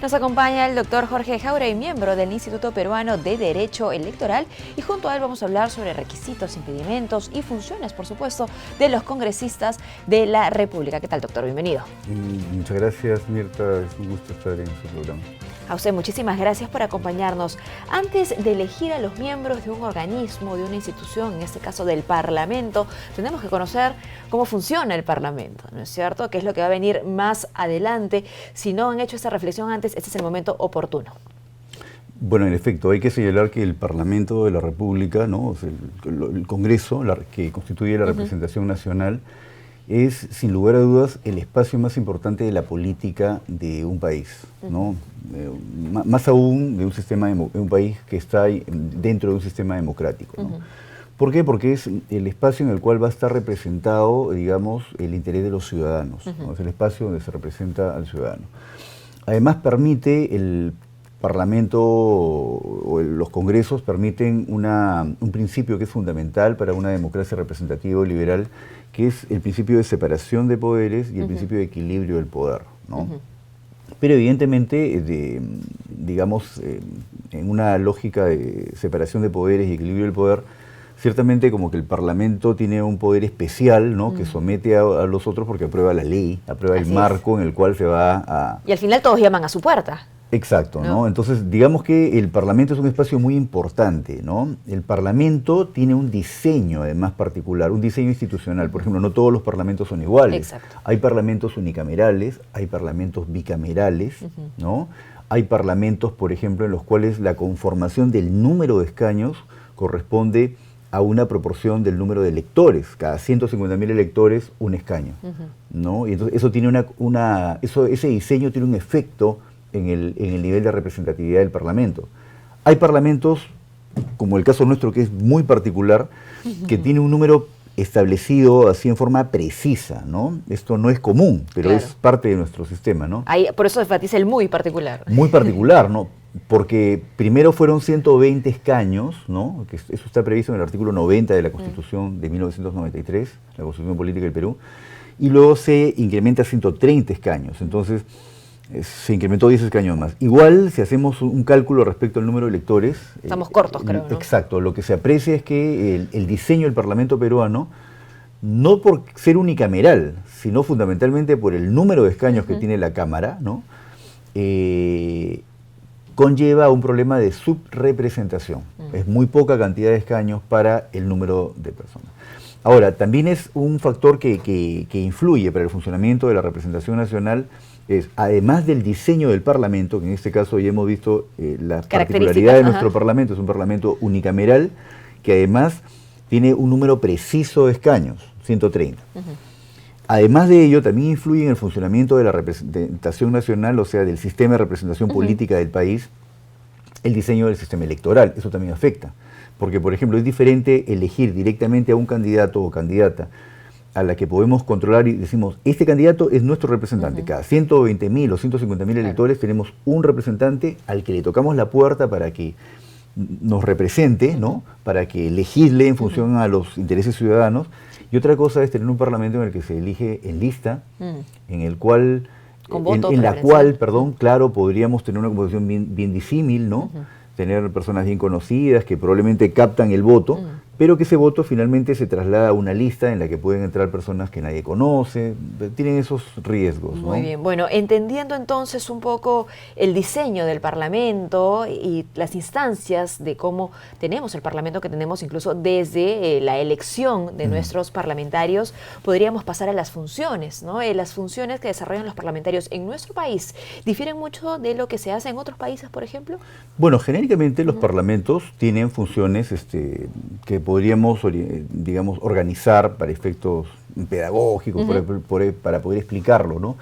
Nos acompaña el doctor Jorge Jauregui, miembro del Instituto Peruano de Derecho Electoral, y junto a él vamos a hablar sobre requisitos, impedimentos y funciones, por supuesto, de los congresistas de la República. ¿Qué tal, doctor? Bienvenido. Muchas gracias, Mirta. Es un gusto estar en su programa. A usted muchísimas gracias por acompañarnos. Antes de elegir a los miembros de un organismo, de una institución, en este caso del Parlamento, tenemos que conocer cómo funciona el Parlamento, ¿no es cierto? ¿Qué es lo que va a venir más adelante? Si no han hecho esa reflexión antes, este es el momento oportuno. Bueno, en efecto, hay que señalar que el Parlamento de la República, ¿no? O sea, el Congreso, que constituye la representación nacional, es, sin lugar a dudas, el espacio más importante de la política de un país, ¿no? Más aún de un sistema de un país que está dentro de un sistema democrático, ¿no? ¿Por qué? Porque es el espacio en el cual va a estar representado, digamos, el interés de los ciudadanos, ¿no? Es el espacio donde se representa al ciudadano. Además, permite el Parlamento o los congresos permiten un principio que es fundamental para una democracia representativa o liberal, que es el principio de separación de poderes y el principio de equilibrio del poder, ¿no? Pero evidentemente, digamos, en una lógica de separación de poderes y equilibrio del poder, ciertamente como que el Parlamento tiene un poder especial, ¿no? Que somete a los otros porque aprueba la ley, aprueba el marco en el cual se va a... Y al final todos llaman a su puerta. Exacto, ¿no? Entonces, digamos que el Parlamento es un espacio muy importante, ¿no? El Parlamento tiene un diseño, además, particular, un diseño institucional. Por ejemplo, no todos los parlamentos son iguales. Exacto. Hay parlamentos unicamerales, hay parlamentos bicamerales, ¿no? Hay parlamentos, por ejemplo, en los cuales la conformación del número de escaños corresponde a una proporción del número de electores. Cada 150.000 electores, un escaño, ¿no? Y entonces eso tiene ese diseño tiene un efecto en el nivel de representatividad del Parlamento. Hay parlamentos, como el caso nuestro, que es muy particular, que tiene un número establecido así en forma precisa, ¿no? Esto no es común, pero es parte de nuestro sistema, ¿no? Ahí, por eso enfatiza el muy particular. Muy particular, ¿no? Porque primero fueron 120 escaños, ¿no? Que eso está previsto en el artículo 90 de la Constitución de 1993, la Constitución Política del Perú, y luego se incrementa a 130 escaños. Entonces, se incrementó 10 escaños más. Igual, si hacemos un cálculo respecto al número de electores... Estamos cortos, creo, ¿no? Exacto. Lo que se aprecia es que el diseño del Parlamento peruano, no por ser unicameral, sino fundamentalmente por el número de escaños que tiene la Cámara, ¿no? Conlleva un problema de subrepresentación. Es muy poca cantidad de escaños para el número de personas. Ahora, también es un factor que influye para el funcionamiento de la representación nacional, además del diseño del Parlamento, que en este caso ya hemos visto la particularidad de nuestro Parlamento, es un Parlamento unicameral que además tiene un número preciso de escaños, 130. Además de ello, también influye en el funcionamiento de la representación nacional, o sea, del sistema de representación política del país, el diseño del sistema electoral. Eso también afecta, porque, por ejemplo, es diferente elegir directamente a un candidato o candidata a la que podemos controlar y decimos, este candidato es nuestro representante. Cada 120.000 o 150.000 electores tenemos un representante al que le tocamos la puerta para que nos represente, ¿no? Para que legisle en función a los intereses ciudadanos. Y otra cosa es tener un parlamento en el que se elige en lista, en el cual, claro, podríamos tener una composición bien disímil, ¿no? Tener personas bien conocidas que probablemente captan el voto, pero que ese voto finalmente se traslada a una lista en la que pueden entrar personas que nadie conoce, tienen esos riesgos, ¿no? Muy bien, bueno, entendiendo entonces un poco el diseño del Parlamento y las instancias de cómo tenemos el Parlamento que tenemos, incluso desde la elección de nuestros parlamentarios, podríamos pasar a las funciones, ¿no? Las funciones que desarrollan los parlamentarios en nuestro país, ¿difieren mucho de lo que se hace en otros países, por ejemplo? Bueno, genéricamente los parlamentos tienen funciones que podríamos, digamos, organizar para efectos pedagógicos, para poder explicarlo, ¿no?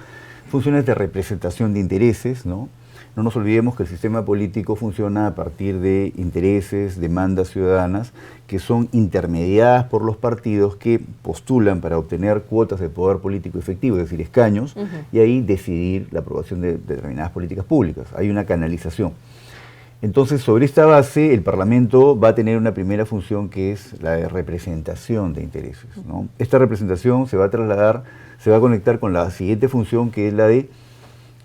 Funciones de representación de intereses, ¿no? No nos olvidemos que el sistema político funciona a partir de intereses, demandas ciudadanas, que son intermediadas por los partidos que postulan para obtener cuotas de poder político efectivo, es decir, escaños, y ahí decidir la aprobación de determinadas políticas públicas. Hay una canalización. Entonces, sobre esta base, el Parlamento va a tener una primera función que es la de representación de intereses, ¿no? Esta representación se va a trasladar, se va a conectar con la siguiente función que es la de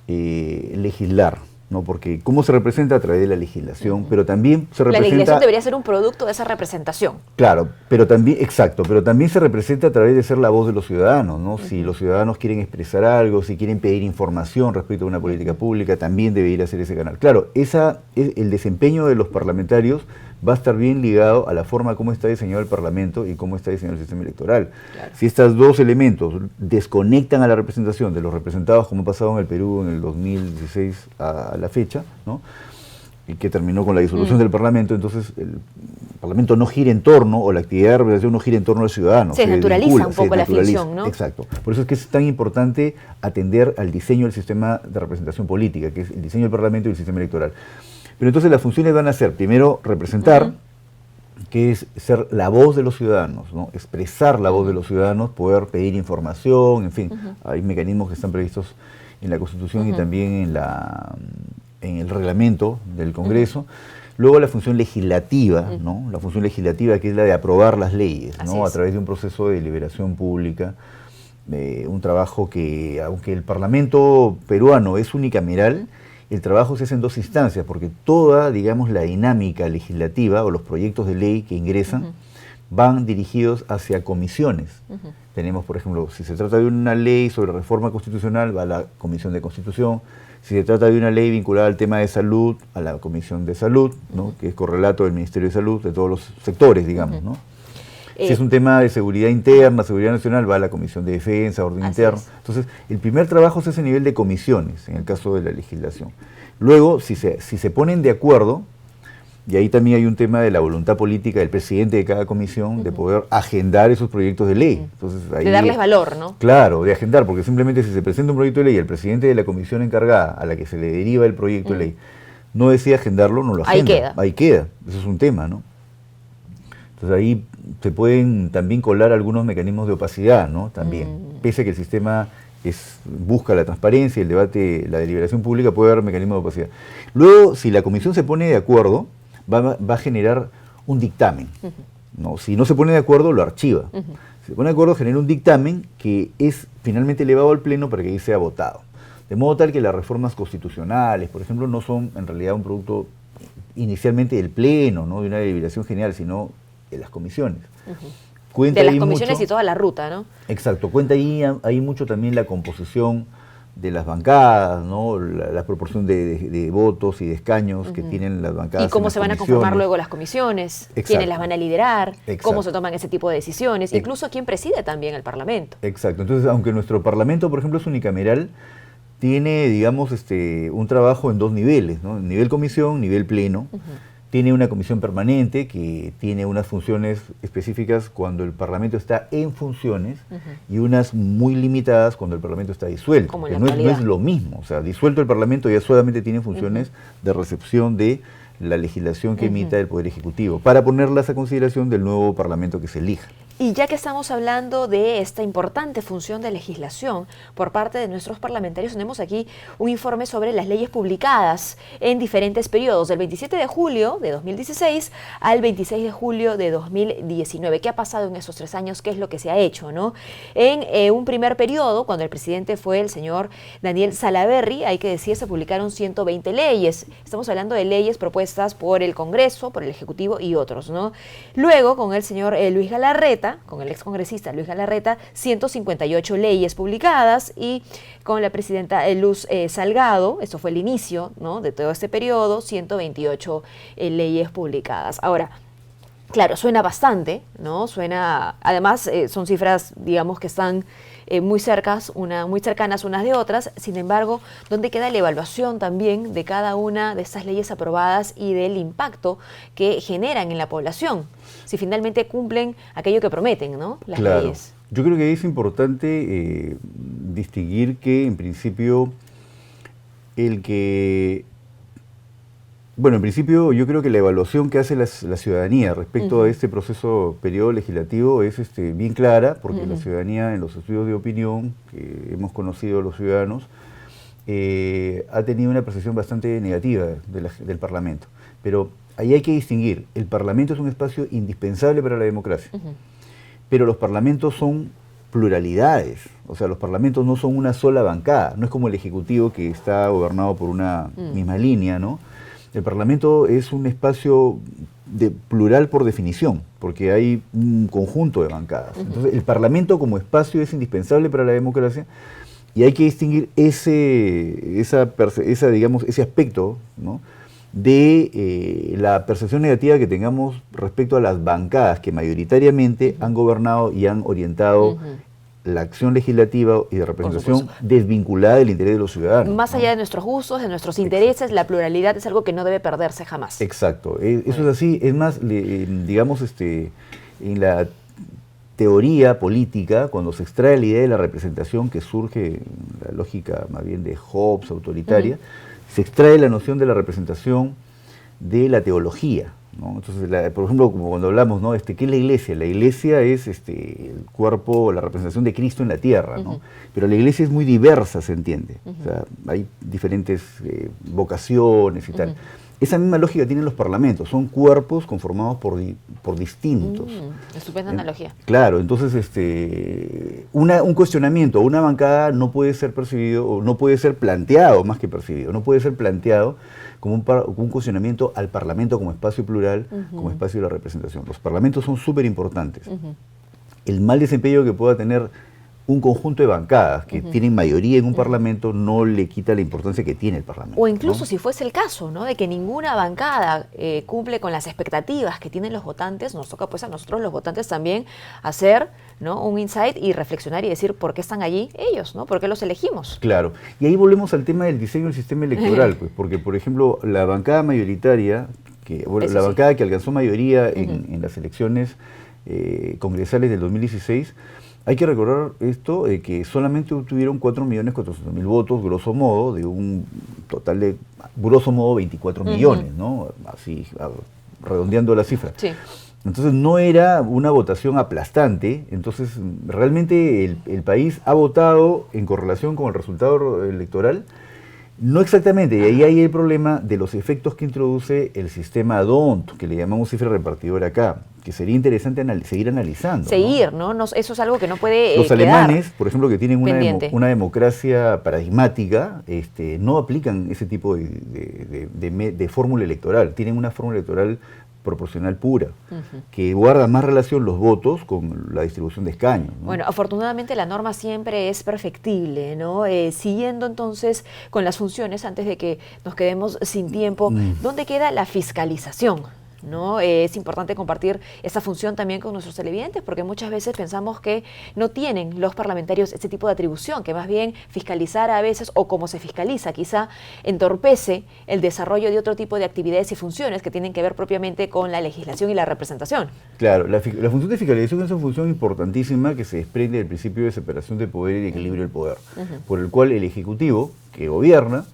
legislar, ¿no? Porque cómo se representa a través de la legislación, pero también se La representa... legislación debería ser un producto de esa representación. Claro, pero también, exacto, pero también se representa a través de ser la voz de los ciudadanos, ¿no? Si los ciudadanos quieren expresar algo, si quieren pedir información respecto a una política pública, también debería ser ese canal. Claro, el desempeño de los parlamentarios va a estar bien ligado a la forma como está diseñado el Parlamento y cómo está diseñado el sistema electoral. Claro. Si estos dos elementos desconectan a la representación de los representados, como ha pasado en el Perú en el 2016 a la fecha, ¿no? Y que terminó con la disolución del Parlamento, entonces el Parlamento no gira en torno, o la actividad de representación no gira en torno al ciudadano. Se naturaliza un poco la ficción, ¿no? Exacto. Por eso es que es tan importante atender al diseño del sistema de representación política, que es el diseño del Parlamento y el sistema electoral. Pero entonces las funciones van a ser, primero, representar, que es ser la voz de los ciudadanos, ¿no? Expresar la voz de los ciudadanos, poder pedir información, en fin, hay mecanismos que están previstos en la Constitución y también en el reglamento del Congreso. Luego la función legislativa, ¿no? La función legislativa, que es la de aprobar las leyes, ¿no? A través de un proceso de deliberación pública, un trabajo que, aunque el Parlamento peruano es unicameral, el trabajo se hace en dos instancias, porque toda, digamos, la dinámica legislativa o los proyectos de ley que ingresan van dirigidos hacia comisiones. Tenemos, por ejemplo, si se trata de una ley sobre reforma constitucional, va a la Comisión de Constitución. Si se trata de una ley vinculada al tema de salud, a la Comisión de Salud, ¿no? Que es correlato del Ministerio de Salud, de todos los sectores, digamos, ¿no? Si es un tema de seguridad interna, seguridad nacional, va a la Comisión de Defensa, Orden Interno. Entonces, el primer trabajo se hace a nivel de comisiones, en el caso de la legislación. Luego, si se ponen de acuerdo, y ahí también hay un tema de la voluntad política del presidente de cada comisión de poder agendar esos proyectos de ley. Entonces, ahí, de darles valor, ¿no? Claro, de agendar, porque simplemente si se presenta un proyecto de ley y el presidente de la comisión encargada a la que se le deriva el proyecto de ley no decide agendarlo, no lo agenda. Ahí queda. Ahí queda. Eso es un tema, ¿no? Entonces ahí se pueden también colar algunos mecanismos de opacidad, ¿no? También, pese a que el sistema busca la transparencia, el debate, la deliberación pública, puede haber mecanismos de opacidad. Luego, si la comisión se pone de acuerdo, va a generar un dictamen, ¿no? Si no se pone de acuerdo, lo archiva. Si se pone de acuerdo, genera un dictamen que es finalmente elevado al Pleno para que ahí sea votado. De modo tal que las reformas constitucionales, por ejemplo, no son en realidad un producto inicialmente del Pleno, ¿no? De una deliberación general, sino de las comisiones. Cuenta de las ahí comisiones mucho, y toda la ruta, ¿no? Exacto, cuenta ahí mucho también la composición de las bancadas, ¿no? La proporción de votos y de escaños que tienen las bancadas. Y cómo se van a conformar luego las comisiones, quiénes las van a liderar, cómo se toman ese tipo de decisiones, incluso quién preside también el Parlamento. Exacto, entonces aunque nuestro Parlamento, por ejemplo, es unicameral, tiene, digamos, un trabajo en dos niveles, ¿no? Nivel comisión, nivel pleno. Tiene una comisión permanente que tiene unas funciones específicas cuando el Parlamento está en funciones y unas muy limitadas cuando el Parlamento está disuelto. Como que en no la es lo mismo. O sea, disuelto el Parlamento ya solamente tiene funciones de recepción de la legislación que emita el Poder Ejecutivo, para ponerlas a consideración del nuevo Parlamento que se elija. Y ya que estamos hablando de esta importante función de legislación por parte de nuestros parlamentarios, tenemos aquí un informe sobre las leyes publicadas en diferentes periodos, del 27 de julio de 2016 al 26 de julio de 2019. ¿Qué ha pasado en esos 3 años? ¿Qué es lo que se ha hecho, ¿no? En un primer periodo, cuando el presidente fue el señor Daniel Salaverry, hay que decir, se publicaron 120 leyes. Estamos hablando de leyes propuestas por el Congreso, por el Ejecutivo y otros, ¿no? Luego, con el señor Luis Galarreta, con el excongresista Luis Galarreta, 158 leyes publicadas, y con la presidenta Luz Salgado, esto fue el inicio, ¿no?, de todo este periodo, 128 leyes publicadas. Ahora, claro, suena bastante, ¿no? Suena, además, son cifras, digamos, que están muy cercanas unas de otras. Sin embargo, ¿dónde queda la evaluación también de cada una de estas leyes aprobadas y del impacto que generan en la población? Si finalmente cumplen aquello que prometen, ¿no?, las leyes. Yo creo que es importante distinguir que, en principio, en principio yo creo que la evaluación que hace la ciudadanía respecto a este proceso periodo legislativo es bien clara, porque la ciudadanía, en los estudios de opinión que hemos conocido los ciudadanos, ha tenido una percepción bastante negativa del Parlamento. Pero ahí hay que distinguir, el Parlamento es un espacio indispensable para la democracia, pero los parlamentos son pluralidades. O sea, los parlamentos no son una sola bancada, no es como el Ejecutivo que está gobernado por una misma línea, ¿no? El Parlamento es un espacio plural por definición, porque hay un conjunto de bancadas. Entonces, el Parlamento como espacio es indispensable para la democracia y hay que distinguir ese aspecto, ¿no?, de la percepción negativa que tengamos respecto a las bancadas que mayoritariamente han gobernado y han orientado la acción legislativa y de representación desvinculada del interés de los ciudadanos. Más allá de nuestros gustos, de nuestros intereses, la pluralidad es algo que no debe perderse jamás. Exacto, eso es así. Es más, digamos, en la teoría política, cuando se extrae la idea de la representación que surge, la lógica más bien de Hobbes, autoritaria, se extrae la noción de la representación de la teología, ¿no? Entonces, por ejemplo, como cuando hablamos, ¿no?, ¿qué es la iglesia? La iglesia es el cuerpo, la representación de Cristo en la tierra, ¿no? Pero la iglesia es muy diversa, se entiende. O sea, hay diferentes vocaciones y tal. Esa misma lógica tienen los parlamentos, son cuerpos conformados por distintos. Estupenda analogía. Claro, entonces un cuestionamiento a una bancada no puede ser percibido, o no puede ser planteado, más que percibido, no puede ser planteado como un cuestionamiento al Parlamento como espacio plural, como espacio de la representación. Los parlamentos son súper importantes. El mal desempeño que pueda tener un conjunto de bancadas que tienen mayoría en un parlamento no le quita la importancia que tiene el parlamento. O incluso, ¿no?, si fuese el caso, ¿no?, de que ninguna bancada cumple con las expectativas que tienen los votantes, nos toca pues a nosotros los votantes también hacer, ¿no?, un insight y reflexionar y decir por qué están allí ellos, ¿no?, por qué los elegimos. Claro, y ahí volvemos al tema del diseño del sistema electoral, pues, porque por ejemplo la bancada mayoritaria, la bancada que alcanzó mayoría en las elecciones congresales del 2016, hay que recordar esto, que solamente obtuvieron 4.400.000 votos, grosso modo, de un total de, grosso modo, 24 millones, ¿no? Así, redondeando la cifra. Sí. Entonces no era una votación aplastante, entonces realmente el país ha votado en correlación con el resultado electoral. No exactamente, y ahí hay el problema de los efectos que introduce el sistema DONT, que le llamamos cifra repartidora acá, que sería interesante seguir analizando. Seguir, ¿no? Eso es algo que no puede Los alemanes, por ejemplo, que tienen una democracia paradigmática, no aplican ese tipo de fórmula electoral, tienen una fórmula electoral proporcional pura, que guarda más relación los votos con la distribución de escaños, ¿no? Bueno, afortunadamente la norma siempre es perfectible, ¿no? Siguiendo entonces con las funciones, antes de que nos quedemos sin tiempo, ¿dónde queda la fiscalización? ¿No? Es importante compartir esa función también con nuestros televidentes, porque muchas veces pensamos que no tienen los parlamentarios ese tipo de atribución, que más bien fiscalizar a veces, o como se fiscaliza, quizá entorpece el desarrollo de otro tipo de actividades y funciones que tienen que ver propiamente con la legislación y la representación. Claro, la función de fiscalización es una función importantísima que se desprende del principio de separación de poder y de equilibrio del poder, por el cual el Ejecutivo, que gobierna,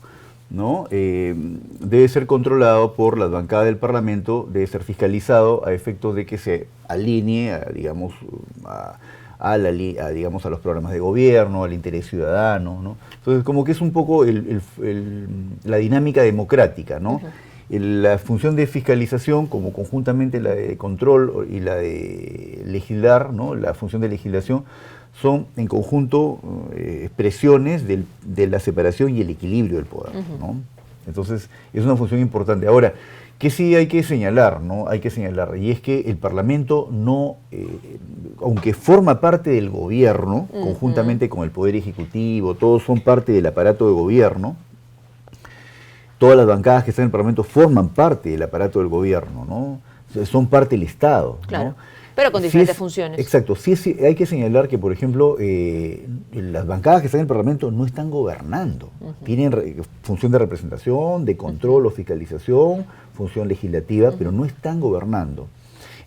¿no?, debe ser controlado por las bancadas del Parlamento, debe ser fiscalizado a efectos de que se alinee, digamos, a los programas de gobierno, al interés ciudadano, ¿no? Entonces, como que es un poco la dinámica democrática, ¿no? La función de fiscalización, como conjuntamente la de control y la de legislar, ¿no?, la función de legislación, son en conjunto expresiones de la separación y el equilibrio del poder, ¿no? Entonces, es una función importante. Ahora, ¿qué sí hay que señalar, ¿no? Hay que señalar, y es que el Parlamento no, aunque forma parte del gobierno, conjuntamente con el Poder Ejecutivo, todos son parte del aparato de gobierno, todas las bancadas que están en el Parlamento forman parte del aparato del gobierno, ¿no? O sea, son parte del Estado, claro, ¿no? Pero con diferentes funciones. Exacto. Sí, hay que señalar que, por ejemplo, las bancadas que están en el Parlamento no están gobernando. Tienen función de representación, de control o fiscalización, función legislativa, pero no están gobernando.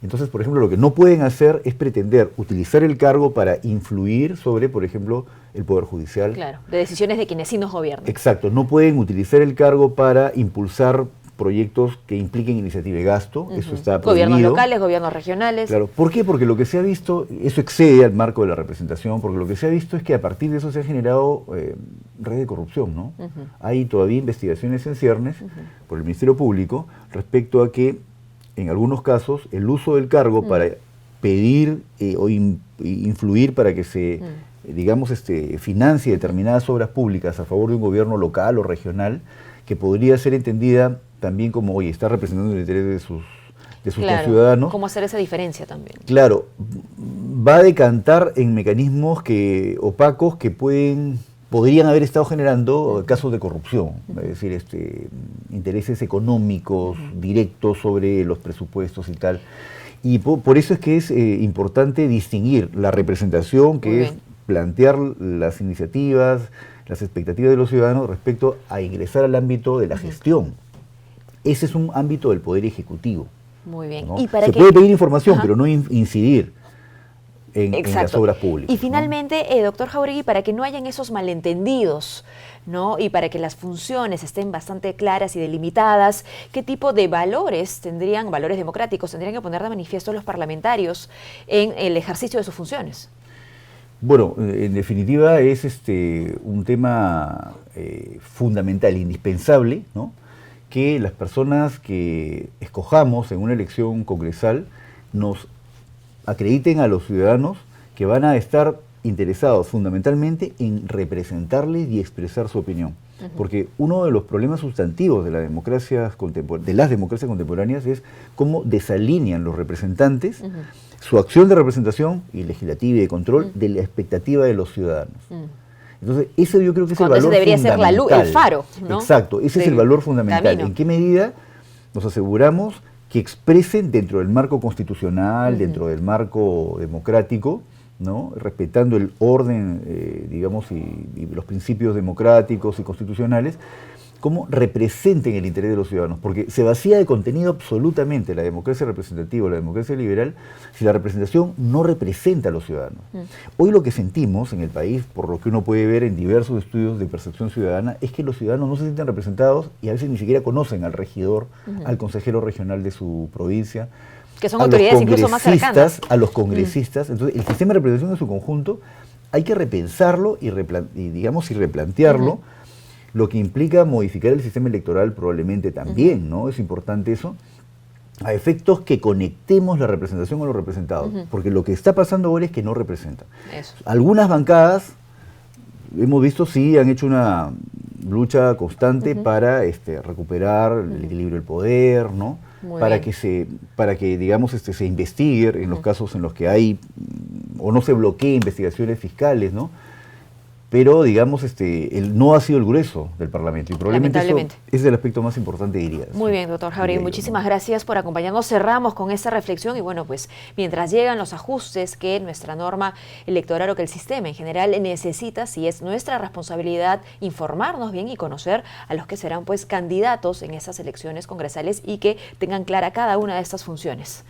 Entonces, por ejemplo, lo que no pueden hacer es pretender utilizar el cargo para influir sobre, por ejemplo, el Poder Judicial. Claro, de decisiones de quienes sí nos gobiernan. Exacto. No pueden utilizar el cargo para impulsar proyectos que impliquen iniciativa de gasto, eso está prohibido. Gobiernos locales, gobiernos regionales. Claro, ¿por qué? Porque lo que se ha visto, eso excede al marco de la representación, porque lo que se ha visto es que a partir de eso se ha generado red de corrupción, ¿no? Hay todavía investigaciones en ciernes por el Ministerio Público respecto a que, en algunos casos, el uso del cargo para pedir o influir para que se, digamos, financie determinadas obras públicas a favor de un gobierno local o regional, que podría ser entendida también como, oye, está representando el interés de sus claro, conciudadanos. ¿cómo hacer esa diferencia también? Claro, va a decantar en mecanismos opacos que podrían haber estado generando casos de corrupción, es decir, intereses económicos directos sobre los presupuestos y tal. Y por eso es que es importante distinguir la representación, que es plantear las iniciativas, las expectativas de los ciudadanos respecto a ingresar al ámbito de la gestión. Ese es un ámbito del Poder Ejecutivo. Muy bien. ¿No? ¿Y para Se qué? puede pedir información, pero no incidir en las obras públicas. Y finalmente, doctor Jáuregui, para que no hayan esos malentendidos, ¿no? Y para que las funciones estén bastante claras y delimitadas, ¿qué tipo de valores democráticos tendrían que poner de manifiesto los parlamentarios en el ejercicio de sus funciones? Bueno, en definitiva es un tema fundamental, indispensable, ¿no? Que las personas que escojamos en una elección congresal nos acrediten a los ciudadanos que van a estar interesados fundamentalmente en representarles y expresar su opinión. Porque uno de los problemas sustantivos de las democracias contemporáneas es cómo desalinean los representantes su acción de representación y legislativa y de control de la expectativa de los ciudadanos. Entonces, ese yo creo que es el valor debería fundamental. ser el faro, ¿no? Exacto, ese es el valor fundamental. Camino. ¿En qué medida nos aseguramos que expresen dentro del marco constitucional, dentro del marco democrático, ¿no? Respetando el orden, digamos, y los principios democráticos y constitucionales, cómo representen el interés de los ciudadanos? Porque se vacía de contenido absolutamente la democracia representativa, la democracia liberal, si la representación no representa a los ciudadanos. Hoy lo que sentimos en el país, por lo que uno puede ver en diversos estudios de percepción ciudadana, es que los ciudadanos no se sienten representados y a veces ni siquiera conocen al regidor, al consejero regional de su provincia, que son autoridades incluso más cercanas. A los congresistas. Entonces, el sistema de representación en su conjunto hay que repensarlo y replantearlo, lo que implica modificar el sistema electoral probablemente también, ¿no? Es importante eso, a efectos que conectemos la representación con los representados, porque lo que está pasando ahora es que no representan. Algunas bancadas, hemos visto, sí, han hecho una lucha constante para recuperar el equilibrio del poder, ¿no? Para que digamos se investigue en los casos en los que hay o no se bloquee investigaciones fiscales, ¿no? Pero digamos no ha sido el grueso del Parlamento y probablemente eso es el aspecto más importante, diría. Muy bien, doctor Jáuregui, muchísimas gracias por acompañarnos. Cerramos con esta reflexión y bueno, pues mientras llegan los ajustes que nuestra norma electoral o que el sistema en general necesita, sí es nuestra responsabilidad informarnos bien y conocer a los que serán pues candidatos en esas elecciones congresales y que tengan clara cada una de estas funciones.